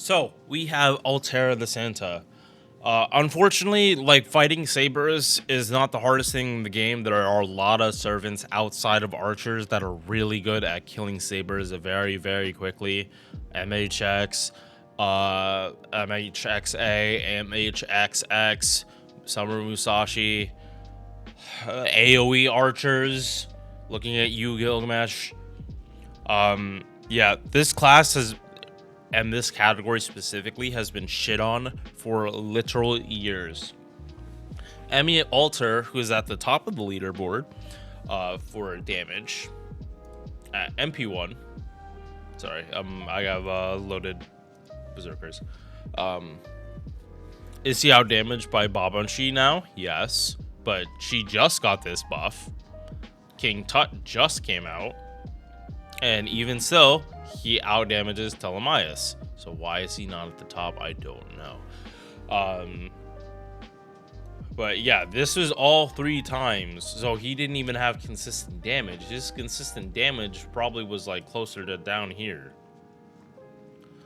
So we have Altera the Santa. Unfortunately, like fighting sabers is not the hardest thing in the game. There are a lot of servants outside of archers that are really good at killing sabers very, very quickly. MHX, MHXA, MHXX, Summer Musashi, AoE archers. Looking at you, Gilgamesh. Yeah, this class has and this category specifically has been shit on for literal years. Emmy Alter, who's at the top of the leaderboard for damage at NP1. Sorry, I have loaded berserkers. Is he out damaged by Babanshi now? Yes, but she just got this buff. King Tut just came out, and even still, he out damages Telemaios. So why is he not at the top? I don't know. But yeah, this was all 3 times. So he didn't even have consistent damage. His consistent damage probably was like closer to down here.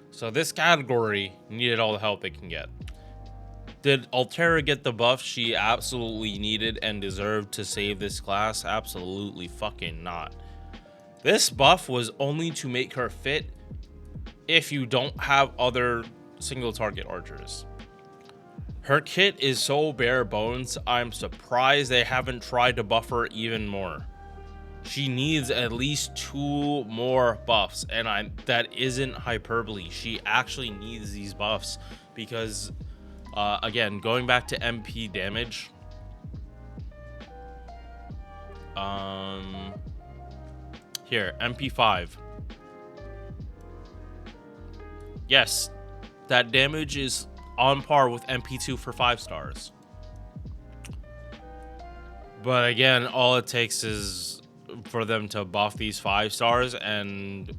So this category needed all the help it can get. Did Altera get the buff she absolutely needed and deserved to save this class? Absolutely fucking not. This buff was only to make her fit if you don't have other single target archers. Her kit is so bare bones, I'm surprised they haven't tried to buff her even more. She needs at least 2 more buffs, and that isn't hyperbole. She actually needs these buffs because, again, going back to MP damage, here, NP5. Yes, that damage is on par with NP2 for 5 stars. But again, all it takes is for them to buff these 5 stars, and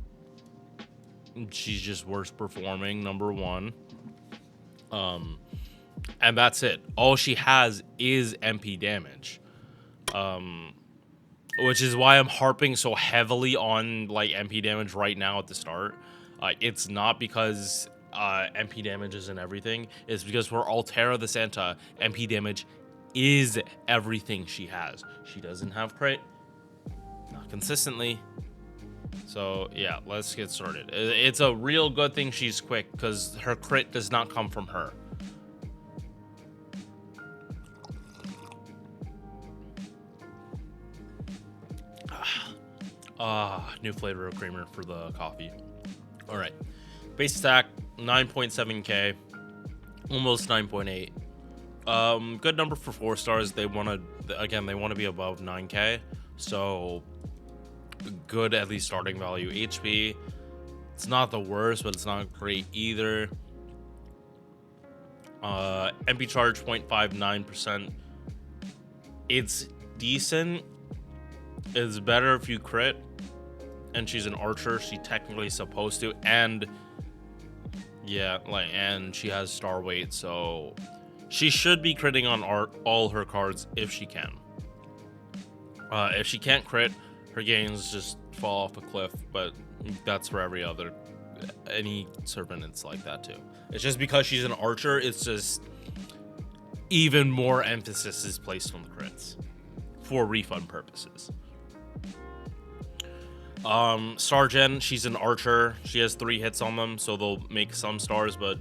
she's just worse performing, number 1. And that's it. All she has is MP damage. Which is why I'm harping so heavily on like MP damage right now at the start. It's not because MP damage isn't everything. It's because for Altera the Santa, MP damage is everything she has. She doesn't have crit, not consistently. So yeah, let's get started. It's a real good thing she's quick because her crit does not come from her. New flavor of creamer for the coffee. All right, base attack 9.7k, almost 9.8. Good number for 4 stars. They want to be above 9k, so good at least starting value. HP, it's not the worst, but it's not great either. MP charge 0.59%. It's decent. It's better if you crit, and she's an archer. She technically supposed to, and yeah, and she has star weight, so she should be critting on all her cards if she can. If she can't crit, her gains just fall off a cliff. But that's for any servant. It's like that too. It's just because she's an archer. It's just even more emphasis is placed on the crits for refund purposes. Star Gen, she's an archer. She has 3 hits on them, so they'll make some stars, but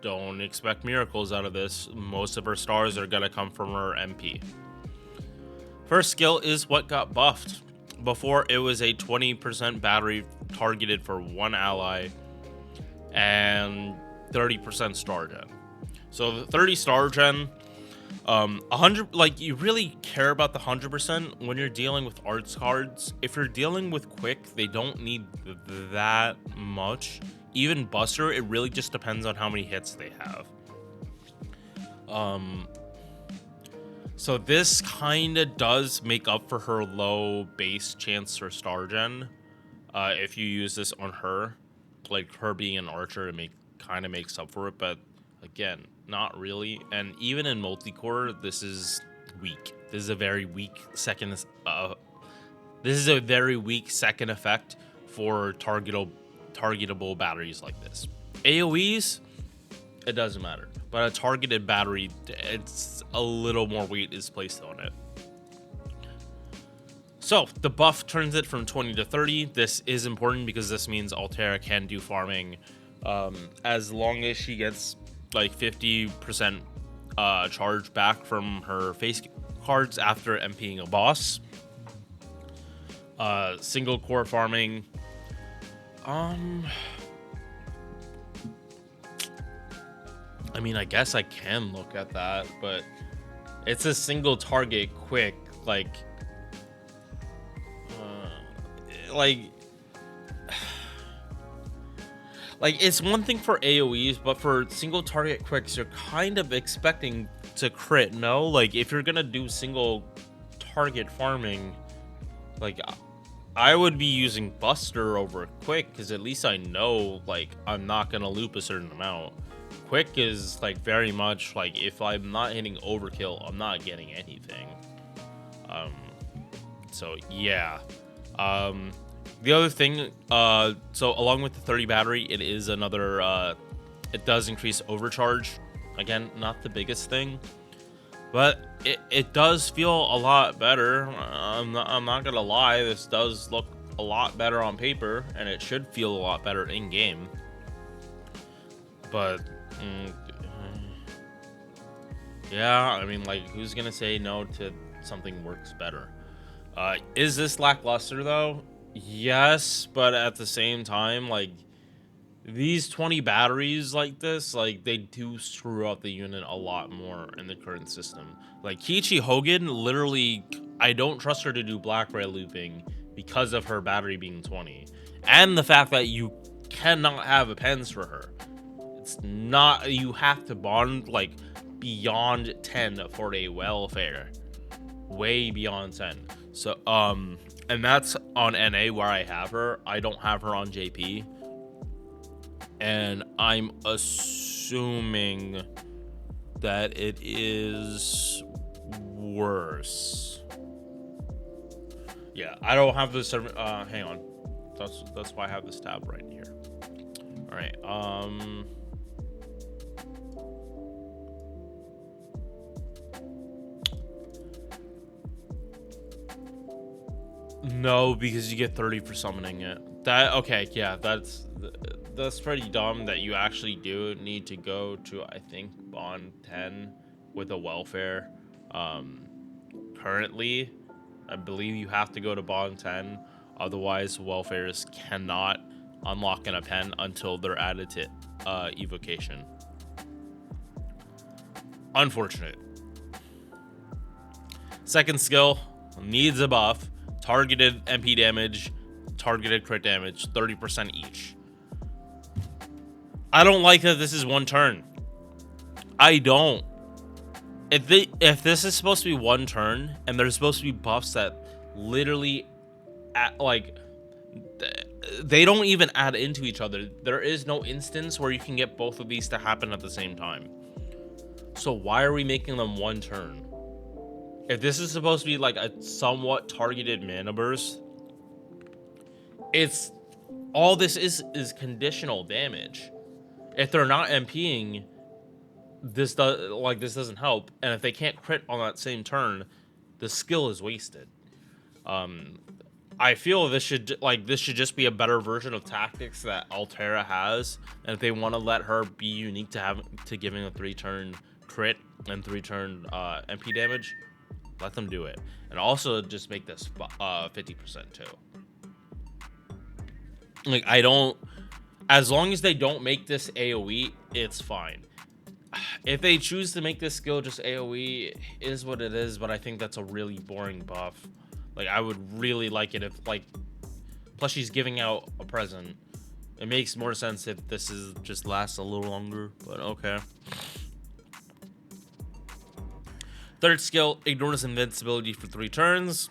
don't expect miracles out of this. Most of her stars are gonna come from her MP. First skill is what got buffed. Before, it was a 20% battery targeted for 1 ally and 30% star gen. So the 30 star gen, 100, like, you really care about the 100% when you're dealing with arts cards. If you're dealing with quick, they don't need that much. Even Buster, it really just depends on how many hits they have. So this kind of does make up for her low base chance for star gen. If you use this on her, like her being an archer, it kind of makes up for it, but again, not really. And even in multi-core, this is weak. This is a very weak second. This is a very weak second effect for targetable batteries like this. AoEs, it doesn't matter. But a targeted battery, it's a little more weight is placed on it. So the buff turns it from 20 to 30. This is important because this means Altera can do farming as long as she gets like 50% charge back from her face cards after MPing a boss. Single core farming. I mean, I guess I can look at that, but it's a single target quick, like it's one thing for AoEs, but for single target quicks, you're kind of expecting to crit, no? Like, if you're gonna do single target farming, like, I would be using Buster over Quick, because at least I know, like, I'm not gonna loop a certain amount. Quick is, like, very much, like, if I'm not hitting overkill, I'm not getting anything. So, yeah. The other thing, so along with the 30 battery, it is another, it does increase overcharge. Again, not the biggest thing, but it does feel a lot better. I'm not gonna lie, this does look a lot better on paper, and it should feel a lot better in game. But yeah, I mean, like, who's gonna say no to something works better? Is this lackluster though? Yes, but at the same time, like, these 20 batteries like this, like, they do screw up the unit a lot more in the current system. Like, Kiichi Hogan, literally, I don't trust her to do black ray looping because of her battery being 20. And the fact that you cannot have a pens for her. It's not, you have to bond, like, beyond 10 for a welfare. Way beyond 10. So, and that's on NA where I have her. I don't have her on JP. And I'm assuming that it is worse. Yeah, I don't have this. Hang on. That's why I have this tab right here. All right. No, because you get 30 for summoning it. Okay, yeah, that's pretty dumb that you actually do need to go to, I think, Bond 10 with a welfare. Currently, I believe you have to go to Bond 10, otherwise welfares cannot unlock in a pen until they're added to evocation. Unfortunate. Second skill needs a buff. Targeted MP damage, targeted crit damage, 30% each. I don't like that this is one turn. I don't. If this is supposed to be one turn, and there's supposed to be buffs that literally, they don't even add into each other. There is no instance where you can get both of these to happen at the same time. So why are we making them one turn? If this is supposed to be like a somewhat targeted mana burst, it's all this is conditional damage. If they're not MPing, this doesn't help, and if they can't crit on that same turn, the skill is wasted. I feel this should just be a better version of tactics that Altera has, and if they want to let her be unique to giving a 3-turn crit and 3-turn MP damage, let them do it. And also just make this 50% too. Like, as long as they don't make this AoE, it's fine. If they choose to make this skill just AoE, it is what it is, but I think that's a really boring buff. Like, I would really like it if, like, plus she's giving out a present. It makes more sense if this is just lasts a little longer, but okay. Third skill, Ignorance Invincibility for 3 turns.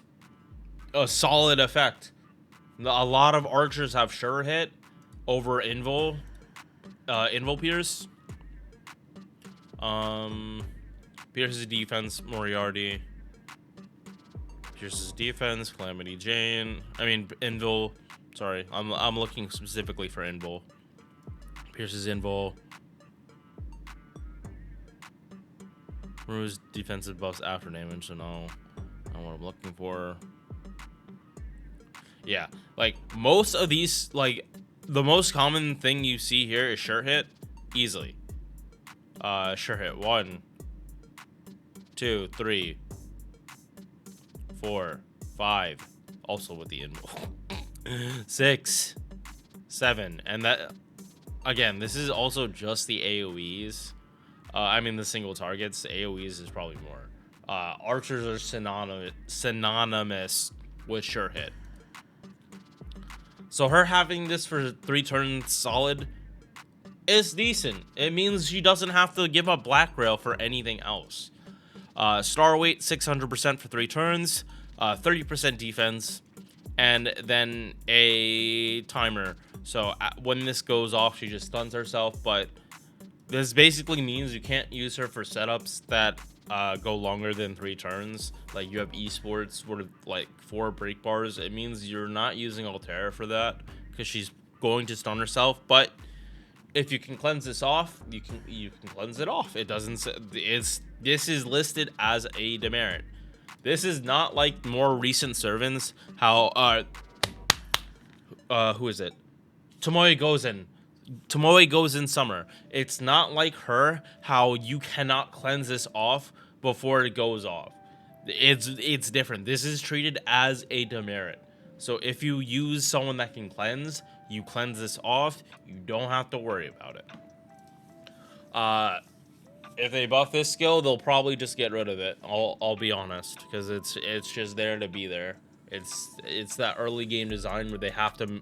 A solid effect. A lot of archers have sure hit over Invul Pierce. Pierce's defense, Moriarty. Pierce's defense, Calamity Jane. I mean, Invul. Sorry, I'm looking specifically for Invul. Pierce's invul. Removes defensive buffs after damage, so no. Not what I'm looking for. Yeah, like most of these, like the most common thing you see here is sure hit, easily. Sure hit 1, 2, 3, 4, 5, also with the invul. 6, 7, and that again, this is also just the AoEs. I mean the single targets. AoEs is probably more. Archers are synonymous with sure hit. So her having this for 3 turns solid is decent. It means she doesn't have to give up Black Rail for anything else. Star weight 600% for 3 turns, 30% defense, and then a timer. So when this goes off, she just stuns herself. But this basically means you can't use her for setups that go longer than 3 turns. Like you have esports with like 4 break bars. It means you're not using Altera for that because she's going to stun herself. But if you can cleanse this off, you can cleanse it off. It doesn't. This is listed as a demerit. This is not like more recent servants. How who is it? Tomoe goes in summer. It's not like her how you cannot cleanse this off before it goes off. It's different. This is treated as a demerit. So if you use someone that can cleanse, you cleanse this off, you don't have to worry about it. If they buff this skill, they'll probably just get rid of it. I'll be honest, because it's just there to be there. It's that early game design where they have to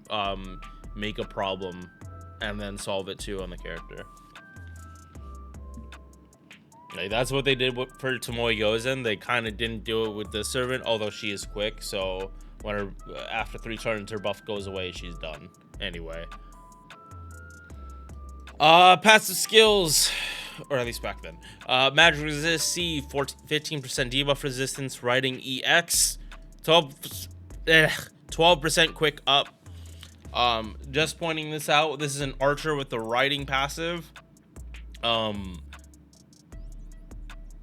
make a problem and then solve it too on the character. Like, that's what they did for Tomoe Gozen. They kind of didn't do it with the servant, although she is quick. So when her after 3 turns her buff goes away, she's done. Anyway, passive skills, or at least back then. Magic resist C, 15% debuff resistance, riding EX, 12% quick up. Just pointing this out, this is an archer with the riding passive.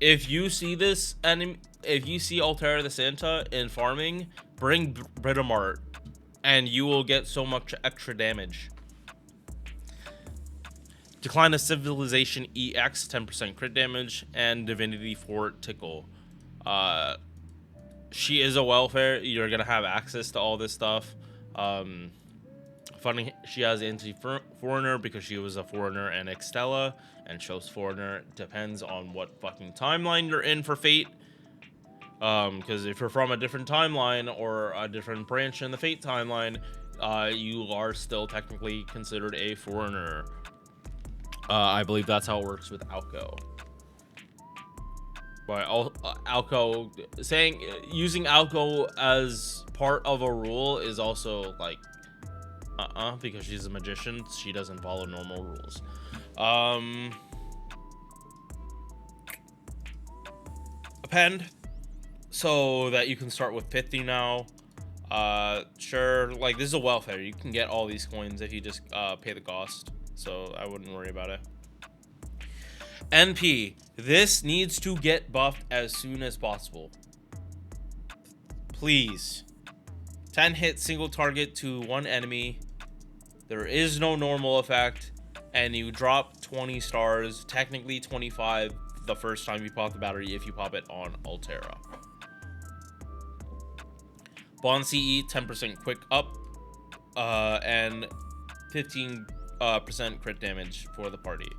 If you see this enemy, if you see Altera the Santa in farming, bring Britomart, and you will get so much extra damage. Decline of Civilization EX, 10% crit damage, and Divinity 4 Tickle. She is a welfare. You're gonna have access to all this stuff. Funny, she has anti-foreigner because she was a foreigner and Extella, and chose foreigner. Depends on what fucking timeline you're in for Fate. Because if you're from a different timeline or a different branch in the Fate timeline, you are still technically considered a foreigner. I believe that's how it works with Alco. But Alco using Alco as part of a rule is also like because she's a magician, she doesn't follow normal rules. Append, so that you can start with 50 now. Sure, like this is a welfare. You can get all these coins if you just pay the cost, so I wouldn't worry about it. NP, this needs to get buffed as soon as possible. Please. 10 hit single target to 1 enemy. There is no normal effect, and you drop 20 stars, technically 25 the first time you pop the battery if you pop it on Altera. Bond CE, 10% quick up, and 15% crit damage for the party.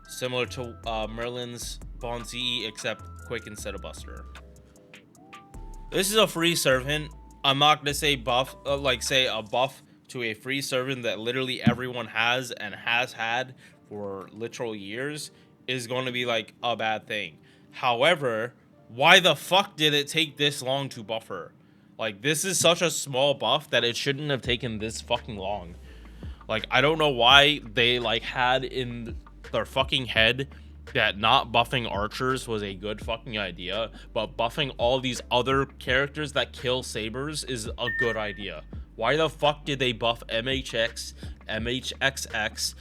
Similar to Merlin's Bond CE, except quick instead of buster. This is a free servant. I'm not gonna say buff, say a buff to a free servant that literally everyone has and has had for literal years is going to be like a bad thing. However, why the fuck did it take this long to buff her? Like, this is such a small buff that it shouldn't have taken this fucking long. Like, I don't know why they like had in their fucking head that not buffing archers was a good fucking idea, but buffing all these other characters that kill sabers is a good idea. Why the fuck did they buff MHX, MHXX,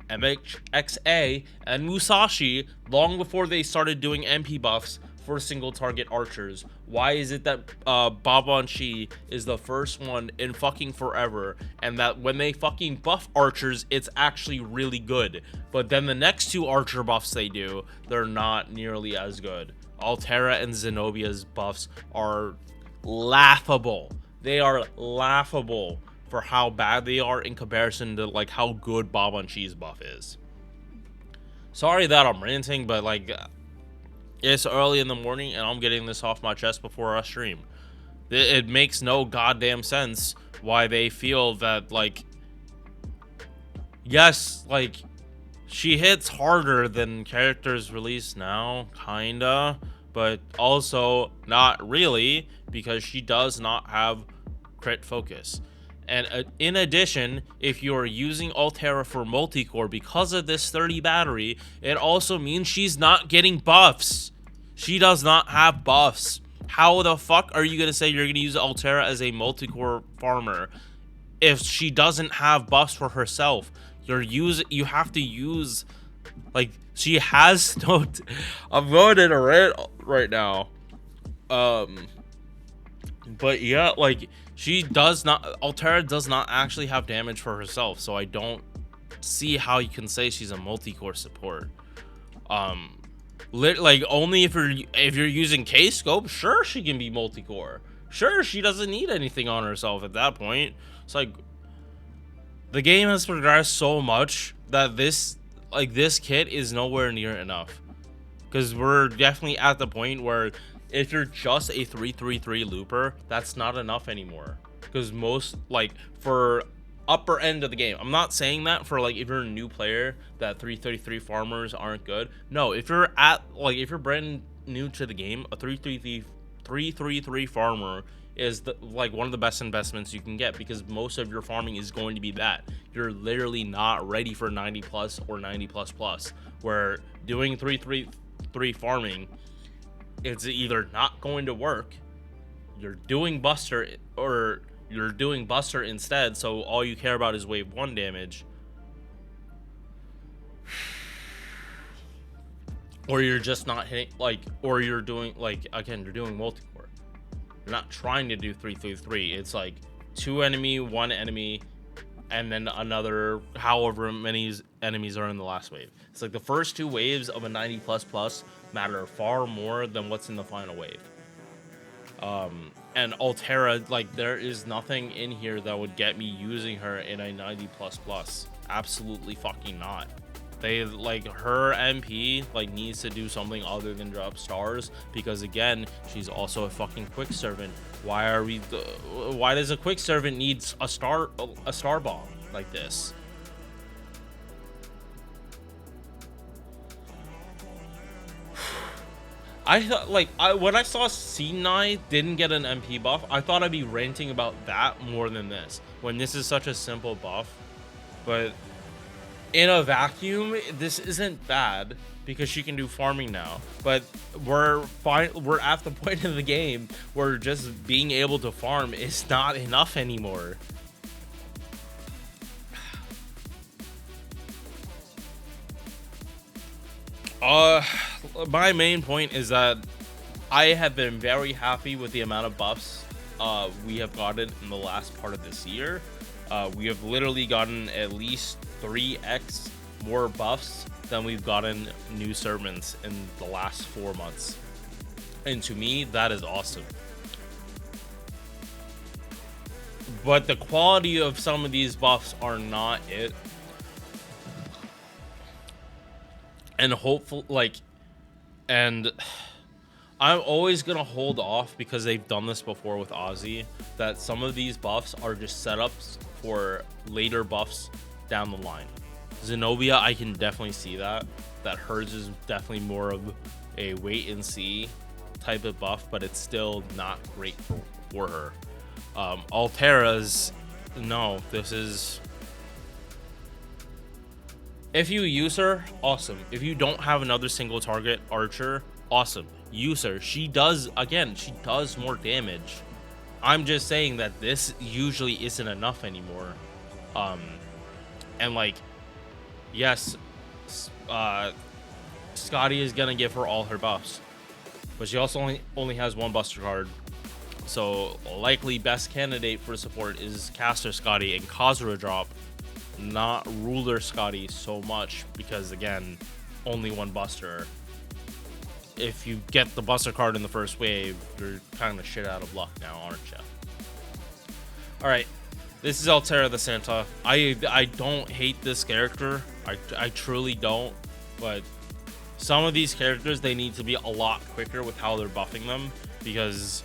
MXA, and Musashi long before they started doing MP buffs for single target archers? Why is it that Babanshi is the first one in fucking forever, and that when they fucking buff archers, it's actually really good, but then the next two archer buffs they do, they're not nearly as good? Altera and Zenobia's buffs are laughable. They are laughable for how bad they are in comparison to like how good Babanshi's buff is. Sorry that I'm ranting, but like it's early in the morning and I'm getting this off my chest before our stream. It makes no goddamn sense why they feel that, like, yes, like, she hits harder than characters released now, kinda, but also not really, because she does not have crit focus. And in addition, if you're using Altera for multi-core because of this 30 battery, it also means she's not getting buffs. She does not have buffs. How the fuck are you gonna say you're gonna use Altera as a multi-core farmer if she doesn't have buffs for herself? You have to use, like, she has no. I'm going in a rant right now. But yeah, like, she does not. Altera does not actually have damage for herself, so I don't see how you can say she's a multi-core support. Like, only if you're using K-scope, sure, she can be multi-core. Sure, she doesn't need anything on herself at that point. It's like, the game has progressed so much that this kit is nowhere near enough. Because we're definitely at the point where if you're just a 333 looper, that's not enough anymore. Because most, like, for upper end of the game, I'm not saying that for, like, if you're a new player that 333 farmers aren't good. No, if you're brand new to the game, a 333 farmer is like one of the best investments you can get, because most of your farming is going to be that. You're literally not ready for 90 plus or 90 plus, where doing 333 farming, it's either not going to work, you're doing Buster, or you're doing Buster instead, so all you care about is wave 1 damage, or you're just not hitting, like, or you're doing, like, again, you're doing multi-core. You're not trying to do 333. It's like 2 enemy, 1 enemy, and then another however many enemies are in the last wave. It's like the first 2 waves of a 90 plus matter far more than what's in the final wave. And Altera, like, there is nothing in here that would get me using her in a 90 plus. Absolutely fucking not. They, like, her MP, like, needs to do something other than drop stars, because again, she's also a fucking quick servant. Why does a quick servant need a star bomb like this? I thought, like, when I saw Sinai didn't get an MP buff, I thought I'd be ranting about that more than this, when this is such a simple buff. But in a vacuum, this isn't bad, because she can do farming now. But we're at the point of the game where just being able to farm is not enough anymore. My main point is that I have been very happy with the amount of buffs we have gotten in the last part of this year. We have literally gotten at least 3x more buffs than we've gotten new servants in the last 4 months. And to me, that is awesome. But the quality of some of these buffs are not it. And hopefully, like, and I'm always gonna hold off, because they've done this before with Ozzy, that some of these buffs are just setups for later buffs down the line. Zenobia, I can definitely see that hers is definitely more of a wait and see type of buff, but it's still not great for her. Altera's, no, this is, if you use her, awesome. If you don't have another single target archer, awesome, use her. She does more damage. I'm just saying that this usually isn't enough anymore. And, like, yes, Scotty is gonna give her all her buffs, but she also only has one Buster card. So likely best candidate for support is Caster Scotty and Kazura drop, not Ruler Scotty so much, because again, only one Buster. If you get the Buster card in the first wave, you're kind of shit out of luck now, aren't you? Alright, this is Altera the Santa. I don't hate this character. I truly don't, but some of these characters, they need to be a lot quicker with how they're buffing them, because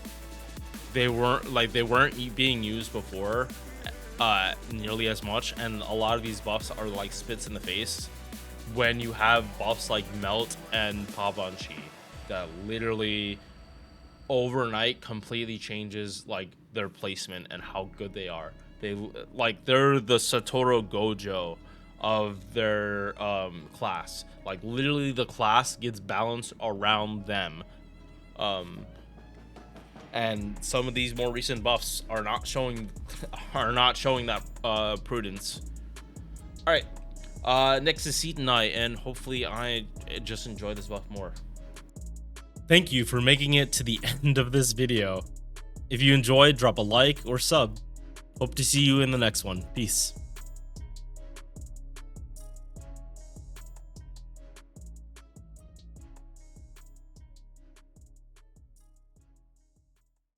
they weren't being used before nearly as much, and a lot of these buffs are like spits in the face when you have buffs like Melt and Pavanchi that literally overnight completely changes like their placement and how good they are. They're the Satoru Gojo of their class. Like literally the class gets balanced around them. And some of these more recent buffs are not showing that prudence. All right, next is Seat Knight, and hopefully I just enjoy this buff more. Thank you for making it to the end of this video. If you enjoyed, drop a like or sub. Hope to see you in the next one. Peace.